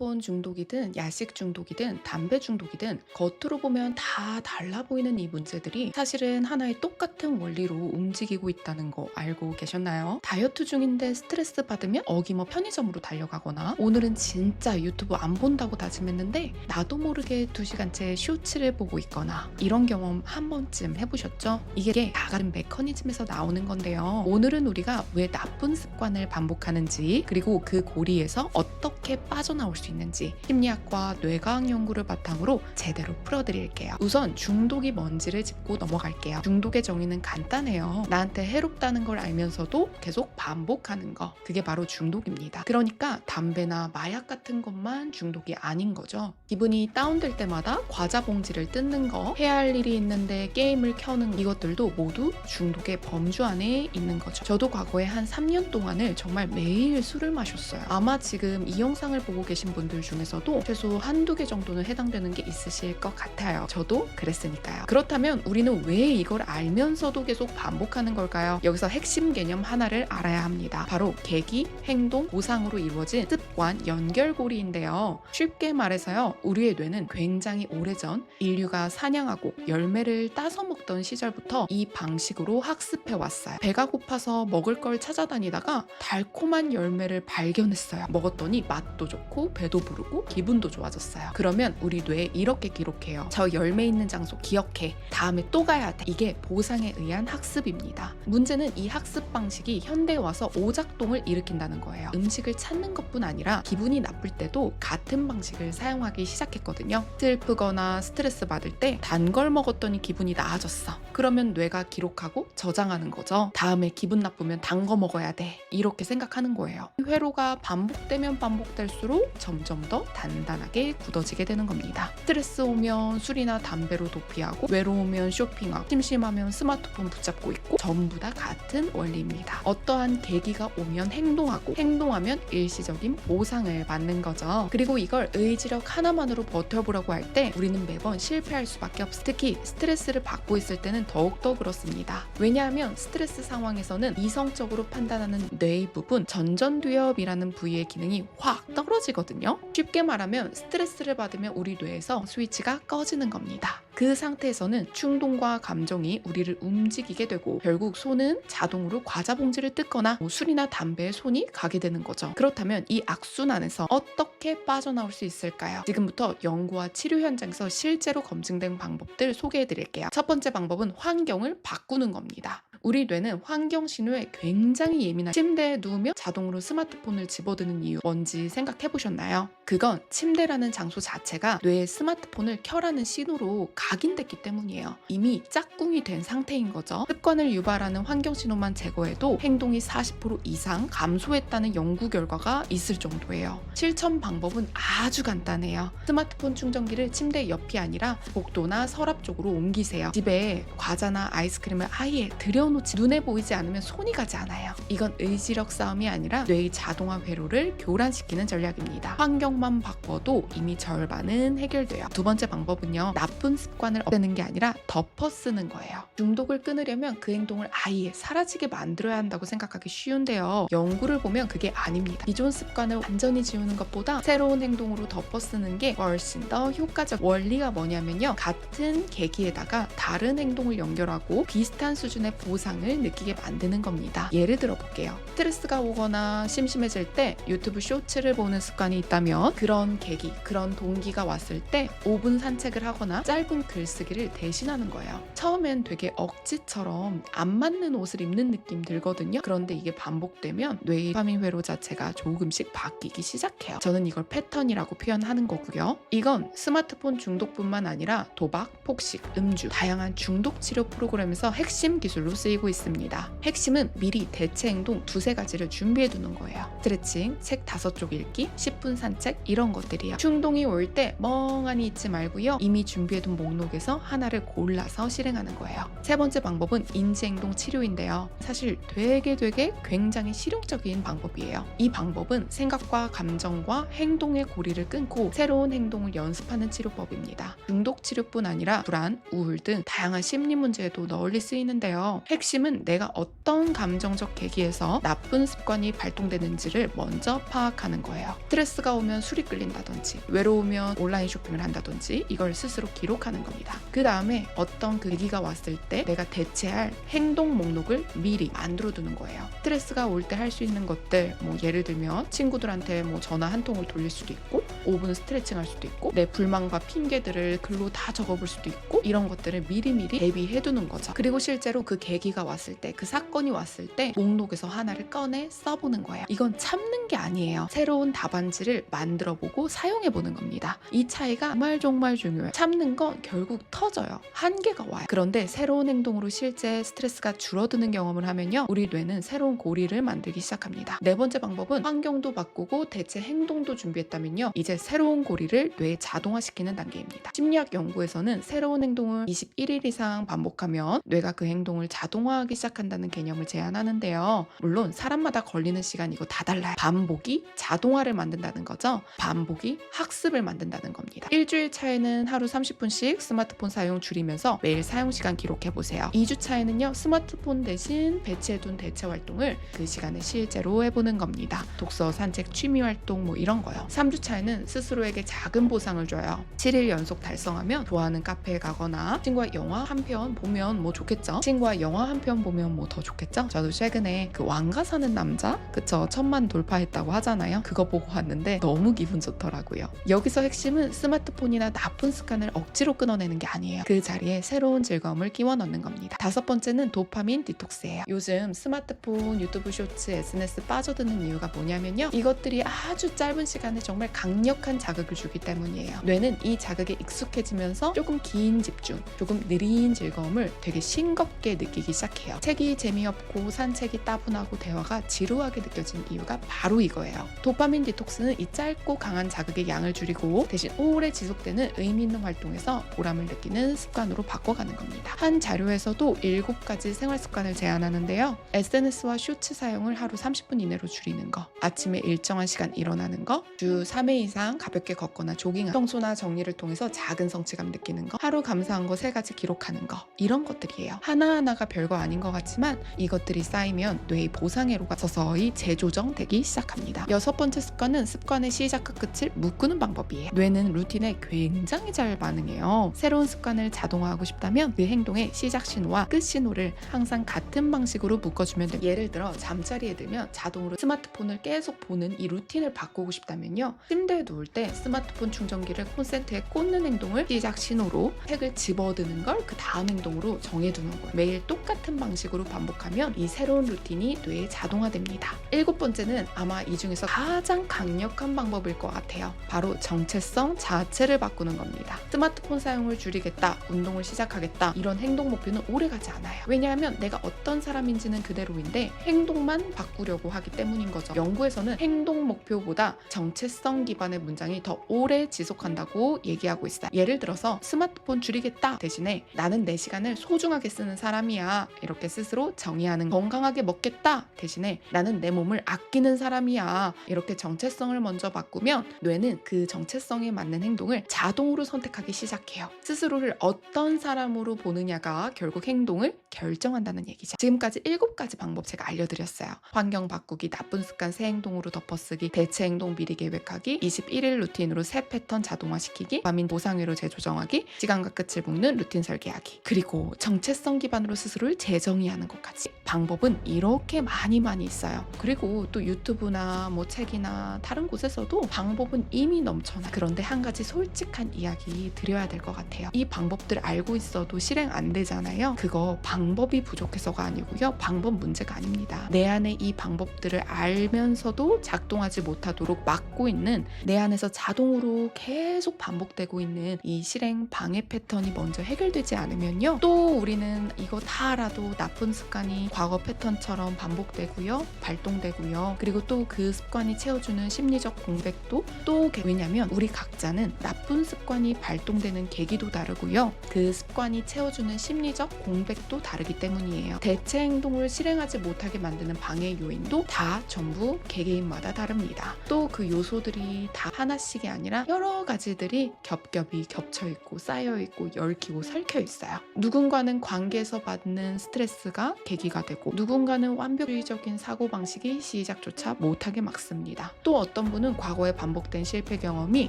스마트폰 중독이든 야식 중독이든 담배 중독이든 겉으로 보면 다 달라 보이는 이 문제들이 사실은 하나의 똑같은 원리로 움직이고 있다는 거 알고 계셨나요? 다이어트 중인데 스트레스 받으면 어기머 편의점으로 달려가거나 오늘은 진짜 유튜브 안 본다고 다짐했는데 나도 모르게 2시간째 쇼츠를 보고 있거나 이런 경험 한 번쯤 해보셨죠? 이게 다 다른 메커니즘에서 나오는 건데요. 오늘은 우리가 왜 나쁜 습관을 반복하는지 그리고 그 고리에서 어떻게 빠져나올 수 있는지 심리학과 뇌과학 연구를 바탕으로 제대로 풀어드릴게요. 우선 중독이 뭔지를 짚고 넘어갈게요. 중독의 정의는 간단해요. 나한테 해롭다는 걸 알면서도 계속 반복하는 거, 그게 바로 중독입니다. 그러니까 담배나 마약 같은 것만 중독이 아닌 거죠. 기분이 다운될 때마다 과자 봉지를 뜯는 거, 해야 할 일이 있는데 게임을 켜는 이것들도 모두 중독의 범주 안에 있는 거죠. 저도 과거에 한 3년 동안을 정말 매일 술을 마셨어요. 아마 지금 이 영상을 보고 계신 분들 중에서도 최소 한두 개 정도는 해당되는 게 있으실 것 같아요. 저도 그랬으니까요. 그렇다면 우리는 왜 이걸 알면서도 계속 반복하는 걸까요? 여기서 핵심 개념 하나를 알아야 합니다. 바로 계기, 행동, 보상으로 이루어진 습관, 연결고리인데요. 쉽게 말해서요, 우리의 뇌는 굉장히 오래전 인류가 사냥하고 열매를 따서 먹던 시절부터 이 방식으로 학습해 왔어요. 배가 고파서 먹을 걸 찾아다니다가 달콤한 열매를 발견했어요. 먹었더니 맛도 좋고 배도 부르고 기분도 좋아졌어요. 그러면 우리 뇌에 이렇게 기록해요. 저 열매 있는 장소 기억해. 다음에 또 가야 돼. 이게 보상에 의한 학습입니다. 문제는 이 학습 방식이 현대에 와서 오작동을 일으킨다는 거예요. 음식을 찾는 것뿐 아니라 기분이 나쁠 때도 같은 방식을 사용하기 시작했거든요. 슬프거나 스트레스 받을 때 단 걸 먹었더니 기분이 나아졌어. 그러면 뇌가 기록하고 저장하는 거죠. 다음에 기분 나쁘면 단 거 먹어야 돼. 이렇게 생각하는 거예요. 회로가 반복되면 반복될수록 점점 더 단단하게 굳어지게 되는 겁니다. 스트레스 오면 술이나 담배로 도피하고, 외로우면 쇼핑하고, 심심하면 스마트폰 붙잡고 있고, 전부 다 같은 원리입니다. 어떠한 계기가 오면 행동하고, 행동하면 일시적인 보상을 받는 거죠. 그리고 이걸 의지력 하나만으로 버텨보라고 할 때 우리는 매번 실패할 수밖에 없어요. 특히 스트레스를 받고 있을 때는 더욱더 그렇습니다. 왜냐하면 스트레스 상황에서는 이성적으로 판단하는 뇌의 부분, 전전두엽이라는 부위의 기능이 확 떨어지거든요. 쉽게 말하면 스트레스를 받으면 우리 뇌에서 스위치가 꺼지는 겁니다. 그 상태에서는 충동과 감정이 우리를 움직이게 되고 결국 손은 자동으로 과자 봉지를 뜯거나 술이나 담배에 손이 가게 되는 거죠. 그렇다면 이 악순환에서 어떻게 빠져나올 수 있을까요? 지금부터 연구와 치료 현장에서 실제로 검증된 방법들 소개해 드릴게요. 첫 번째 방법은 환경을 바꾸는 겁니다. 우리 뇌는 환경 신호에 굉장히 예민한, 침대에 누우면 자동으로 스마트폰을 집어드는 이유 뭔지 생각해 보셨나요? 그건 침대라는 장소 자체가 뇌의 스마트폰을 켜라는 신호로 각인됐기 때문이에요. 이미 짝꿍이 된 상태인 거죠. 습관을 유발하는 환경 신호만 제거해도 행동이 40% 이상 감소했다는 연구 결과가 있을 정도예요. 실천 방법은 아주 간단해요. 스마트폰 충전기를 침대 옆이 아니라 복도나 서랍 쪽으로 옮기세요. 집에 과자나 아이스크림을 아예 들여놓지, 눈에 보이지 않으면 손이 가지 않아요. 이건 의지력 싸움이 아니라 뇌의 자동화 회로를 교란시키는 전략입니다. 환경만 바꿔도 이미 절반은 해결돼요. 두 번째 방법은요, 나쁜 습관을 없애는 게 아니라 덮어 쓰는 거예요. 중독을 끊으려면 그 행동을 아예 사라지게 만들어야 한다고 생각하기 쉬운데요. 연구를 보면 그게 아닙니다. 기존 습관을 완전히 지우는 것보다 새로운 행동으로 덮어 쓰는 게 훨씬 더 효과적. 원리가 뭐냐면요, 같은 계기에다가 다른 행동을 연결하고 비슷한 수준의 보상을 느끼게 만드는 겁니다. 예를 들어 볼게요. 스트레스가 오거나 심심해질 때 유튜브 쇼츠를 보는 습관이 있다면 그런 계기, 그런 동기가 왔을 때 5분 산책을 하거나 짧은 글쓰기를 대신하는 거예요. 처음엔 되게 억지처럼 안 맞는 옷을 입는 느낌 들거든요. 그런데 이게 반복되면 뇌의 도파민 회로 자체가 조금씩 바뀌기 시작해요. 저는 이걸 패턴이라고 표현하는 거고요. 이건 스마트폰 중독뿐만 아니라 도박, 폭식, 음주, 다양한 중독 치료 프로그램에서 핵심 기술로 쓰이고 있습니다. 핵심은 미리 대체 행동 2-3가지를 준비해 두는 거예요. 스트레칭, 책 5쪽 읽기, 10분 산책, 이런 것들이요. 충동이 올 때 멍하니 있지 말고요, 이미 준비해둔 목록에서 하나를 골라서 실행하는 거예요. 세 번째 방법은 인지행동 치료인데요. 사실 되게 굉장히 실용적인 방법이에요. 이 방법은 생각과 감정과 행동의 고리를 끊고 새로운 행동을 연습하는 치료법입니다. 중독 치료뿐 아니라 불안, 우울 등 다양한 심리 문제에도 널리 쓰이는데요. 핵심은 내가 어떤 감정적 계기에서 나쁜 습관이 발동되는지를 먼저 파악하는 거예요. 스트레스가 오면 술이 끌린다든지, 외로우면 온라인 쇼핑을 한다든지, 이걸 스스로 기록하는 겁니다. 그 다음에 어떤 계기가 왔을 때 내가 대체할 행동 목록을 미리 만들어 두는 거예요. 스트레스가 올 때 할 수 있는 것들, 뭐 예를 들면 친구들한테 뭐 전화 한 통을 돌릴 수도 있고, 5분 스트레칭 할 수도 있고, 내 불만과 핑계들을 글로 다 적어볼 수도 있고, 이런 것들을 미리미리 대비해 두는 거죠. 그리고 실제로 그 계기가 왔을 때, 그 사건이 왔을 때 목록에서 하나를 꺼내 써보는 거예요. 이건 참는 게 아니에요. 새로운 답안지를 만들어보고 사용해보는 겁니다. 이 차이가 정말 중요해요. 참는 건 결국 터져요. 한계가 와요. 그런데 새로운 행동으로 실제 스트레스가 줄어드는 경험을 하면요, 우리 뇌는 새로운 고리를 만들기 시작합니다. 네 번째 방법은 환경도 바꾸고 대체 행동도 준비했다면요, 이제 새로운 고리를 뇌에 자동화시키는 단계입니다. 심리학 연구에서는 새로운 행동을 21일 이상 반복하면 뇌가 그 행동을 자동화하기 시작한다는 개념을 제안하는데요. 물론 사람마다 걸리는 시간 이거 다 달라요. 반복이 자동화를 만든다는 거죠. 반복이 학습을 만든다는 겁니다. 일주일 차에는 하루 30분씩 스마트폰 사용 줄이면서 매일 사용시간 기록해보세요. 2주 차에는요, 스마트폰 대신 배치해둔 대체 활동을 그 시간에 실제로 해보는 겁니다. 독서, 산책, 취미활동 뭐 이런 거요. 3주 차에는 스스로에게 작은 보상을 줘요. 7일 연속 달성하면 좋아하는 카페에 가거나 친구와 영화 한 편 보면 뭐 좋겠죠. 친구와 영화 한 편 보면 뭐 더 좋겠죠. 저도 최근에 그 왕가 사는 남자, 그쵸, 1000만 돌파했다고 하잖아요. 그거 보고 왔는데 너무 기분 좋더라고요. 여기서 핵심은 스마트폰이나 나쁜 습관을 억지로 끊어내는 게 아니에요. 그 자리에 새로운 즐거움을 끼워 넣는 겁니다. 5번째는 도파민 디톡스예요. 요즘 스마트폰, 유튜브 쇼츠, SNS 빠져드는 이유가 뭐냐면요, 이것들이 아주 짧은 시간에 정말 강력한 자극을 주기 때문이에요. 뇌는 이 자극에 익숙해지면서 조금 긴 집중, 조금 느린 즐거움을 되게 싱겁게 느끼기 시작해요. 책이 재미없고 산책이 따분하고 대화가 지루하게 느껴진 이유가 바로 이거예요. 도파민 디톡스는 이 짧고 강한 자극의 양을 줄이고 대신 오래 지속되는 의미 있는 활동에서 보람을 느끼는 습관으로 바꿔가는 겁니다. 한 자료에서도 7가지 생활 습관을 제안하는데요. SNS와 쇼츠 사용을 하루 30분 이내로 줄이는 거, 아침에 일정한 시간 일어나는 거, 주 3회 이상 가볍게 걷거나 조깅하는 거, 청소나 정리를 통해서 작은 성취감 느끼는 거, 하루 감사한 거 3가지 기록하는 거, 이런 것들이에요. 하나하나가 별거 아닌 것 같지만 이것들이 쌓이면 뇌의 보상회로가 서서히 재조정되기 시작합니다. 6번째 습관은 습관의 시작과 끝을 묶는 방법이에요. 뇌는 루틴에 굉장히 잘 반응해요. 새로운 습관을 자동화하고 싶다면 그 행동의 시작 신호와 끝 신호를 항상 같은 방식으로 묶어주면 됩니다. 예를 들어 잠자리에 들면 자동으로 스마트폰을 계속 보는 이 루틴을 바꾸고 싶다면요, 침대에 누울 때 스마트폰 충전기를 콘센트에 꽂는 행동을 시작 신호로, 책을 집어드는 걸 그 다음 행동으로 정해두는 거예요. 매일 똑같은 방식으로 반복하면 이 새로운 루틴이 뇌에 자동화됩니다. 7번째는 아마 이 중에서 가장 강력한 방법일 것 같아요. 바로 정체성 자체를 바꾸는 겁니다. 스마트폰 사용을 줄이겠다, 운동을 시작하겠다, 이런 행동 목표는 오래가지 않아요. 왜냐하면 내가 어떤 사람인지는 그대로인데 행동만 바꾸려고 하기 때문인 거죠. 연구에서는 행동 목표보다 정체성 기반의 문장이 더 오래 지속한다고 얘기하고 있어요. 예를 들어서 스마트폰 줄이겠다 대신에 나는 내 시간을 소중하게 쓰는 사람이야, 이렇게 스스로 정의하는, 건강하게 먹겠다 대신에 나는 내 몸을 아끼는 사람이야, 이렇게 정체성을 먼저 바꾸면 뇌는 그 정체성에 맞는 행동을 자동으로 선택하기 시작해요. 스스로를 어떤 사람으로 보느냐가 결국 행동을 결정한다는 얘기죠. 지금까지 7가지 방법 제가 알려드렸어요. 환경 바꾸기, 나쁜 습관 새 행동으로 덮어쓰기, 대체 행동 미리 계획하기, 21일 루틴으로 새 패턴 자동화시키기, 도파민 보상회로 재조정하기, 시간과 끝을 묶는 루틴 설계하기, 그리고 정체성 기반으로 스스로를 재정의하는 것까지. 방법은 이렇게 많이 있어요. 그리고 또 유튜브나 뭐 책이나 다른 곳에서도 방법은 이미 넘쳐나요. 그런데 한 가지 솔직한 이야기 드려야 될 것 같아요. 이 방법들 알고 있어도 실행 안 되잖아요. 그거 방법이 부족해서가 아니고요, 방법 문제가 아닙니다. 내 안에 이 방법들을 알면서도 작동하지 못하도록 막고 있는, 내 안에서 자동으로 계속 반복되고 있는 이 실행 방해 패턴이 먼저 해결되지 않으면요, 또 우리는 이거 다 알아도 나쁜 습관이 과거 패턴처럼 반복되고요, 발동되고요, 그리고 또 그 습관이 채워주는 심리적 공백도 또, 왜냐면 우리 각자는 나쁜 습관이 발동되는 계기도 다르고요, 그 습관이 채워주는 심리적 공백도 다르기 때문이에요. 대체 행동을 실행하지 못하게 만드는 방해 요인도 다 전부 개개인마다 다릅니다. 또 그 요소들이 다 하나씩이 아니라 여러 가지들이 겹겹이 겹쳐있고 쌓여있고 얽히고 설켜 있어요. 누군가는 관계에서 받는 쌓이는 스트레스가 계기가 되고, 누군가는 완벽주의적인 사고방식이 시작조차 못하게 막습니다. 또 어떤 분은 과거에 반복된 실패 경험이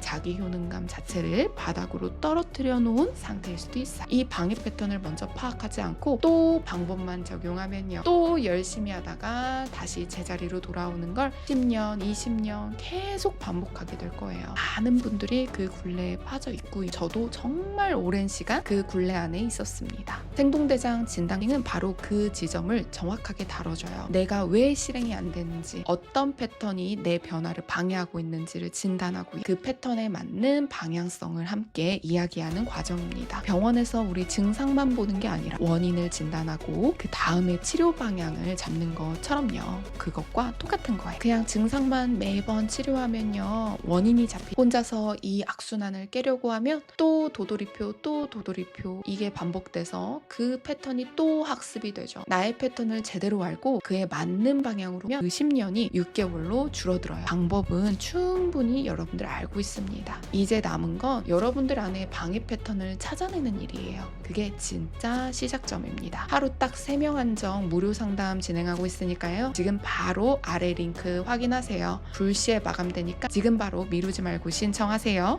자기 효능감 자체를 바닥으로 떨어뜨려 놓은 상태일 수도 있어요. 이 방해 패턴을 먼저 파악하지 않고 또 방법만 적용하면요, 또 열심히 하다가 다시 제자리로 돌아오는 걸 10년, 20년 계속 반복하게 될 거예요. 많은 분들이 그 굴레에 빠져 있고, 저도 정말 오랜 시간 그 굴레 안에 있었습니다. 생동대장 진단은 바로 그 지점을 정확하게 다뤄줘요. 내가 왜 실행이 안 되는지, 어떤 패턴이 내 변화를 방해하고 있는지를 진단하고, 그 패턴에 맞는 방향성을 함께 이야기하는 과정입니다. 병원에서 우리 증상만 보는 게 아니라 원인을 진단하고 그 다음에 치료 방향을 잡는 것처럼요. 그것과 똑같은 거예요. 그냥 증상만 매번 치료하면요, 원인이 잡히고 혼자서 이 악순환을 깨려고 하면 또 도돌이표, 이게 반복돼서 그 패턴이 또 학습이 되죠. 나의 패턴을 제대로 알고 그에 맞는 방향으로 그 10년이 6개월로 줄어들어요. 방법은 충분히 여러분들 알고 있습니다. 이제 남은 건 여러분들 안에 방해 패턴을 찾아내는 일이에요. 그게 진짜 시작점입니다. 하루 딱 3명 한정 무료 상담 진행하고 있으니까요. 지금 바로 아래 링크 확인하세요. 불시에 마감되니까 지금 바로 미루지 말고 신청하세요.